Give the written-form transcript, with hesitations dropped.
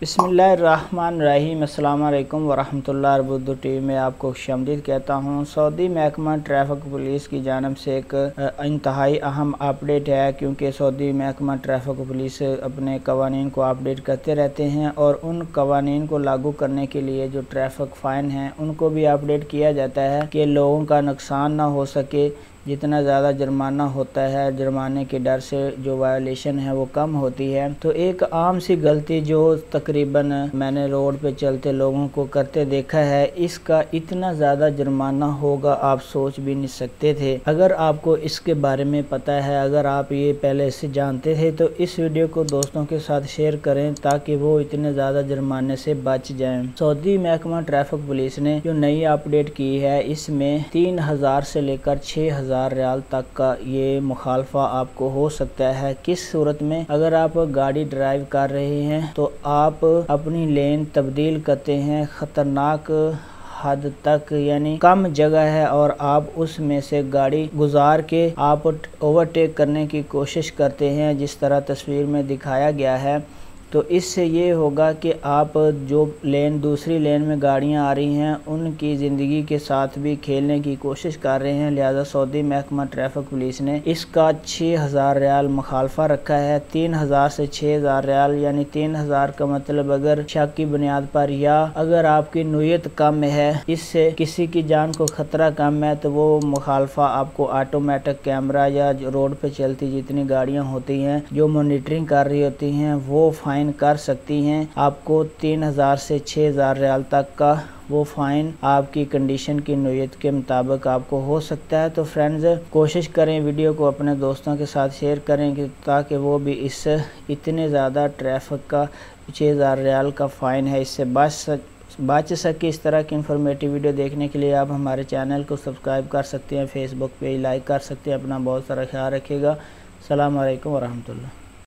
बिस्मिल्लाहिर्रहमानिर्रहीम। अस्सलाम वालेकुम वरहमतुल्लाहि वबरकातुहू। टीवी में आपको खुशामदीद कहता हूँ। सऊदी महकमा ट्रैफिक पुलिस की जानिब से एक इंतहाई अहम अपडेट है, क्योंकि सऊदी महकमा ट्रैफिक पुलिस अपने कवानीन को अपडेट करते रहते हैं और उन कवानीन को लागू करने के लिए जो ट्रैफिक फ़ाइन हैं उनको भी अपडेट किया जाता है कि लोगों का नुकसान ना हो सके। जितना ज़्यादा जुर्माना होता है, जुर्माने के डर से जो वायलेशन है वो कम होती है। तो एक आम सी गलती जो तकरीबन मैंने रोड पे चलते लोगों को करते देखा है, इसका इतना ज़्यादा जुर्माना होगा आप सोच भी नहीं सकते थे। अगर आपको इसके बारे में पता है, अगर आप ये पहले से जानते थे, तो इस वीडियो को दोस्तों के साथ शेयर करें ताकि वो इतने ज़्यादा जुर्माने से बच जाएं। सऊदी महकमा ट्रैफिक पुलिस ने जो नई अपडेट की है, इसमें 3000 से लेकर 6000 रियाल तक का ये मुखालफा आपको हो सकता है। किस सूरत में? अगर आप गाड़ी ड्राइव कर रहे हैं तो आप अपनी लेन तब्दील करते हैं खतरनाक हद तक, यानी कम जगह है और आप उसमें से गाड़ी गुजार के आप ओवरटेक करने की कोशिश करते हैं, जिस तरह तस्वीर में दिखाया गया है। तो इससे ये होगा कि आप जो दूसरी लेन में गाड़ियां आ रही हैं उनकी ज़िंदगी के साथ भी खेलने की कोशिश कर रहे हैं। लिहाजा सऊदी महकमा ट्रैफिक पुलिस ने इसका 6000 रियाल मुखालफा रखा है। 3000 से 6000 रियाल, यानी 3000 का मतलब अगर शक की बुनियाद पर या अगर आपकी नीयत कम है, इससे किसी की जान को ख़तरा कम है, तो वो मुखालफा आपको ऑटोमेटिक कैमरा या रोड पर चलती जितनी गाड़ियाँ होती हैं जो मॉनिटरिंग कर रही होती हैं वो फाइन कर सकती हैं। आपको 3000 से 6000 रियाल तक का वो फ़ाइन आपकी कंडीशन की नोयत के मुताबिक आपको हो सकता है। तो फ्रेंड्स, कोशिश करें वीडियो को अपने दोस्तों के साथ शेयर करें कि ताकि वो भी इस इतने ज़्यादा ट्रैफिक का 6000 रियाल का फ़ाइन है इससे बच सके। इस तरह की इन्फॉर्मेटिव वीडियो देखने के लिए आप हमारे चैनल को सब्सक्राइब कर सकते हैं, फेसबुक पे लाइक कर सकते हैं। अपना बहुत सारा ख्याल रखिएगा। अस्सलाम वालेकुम वरहमतुल्लाह।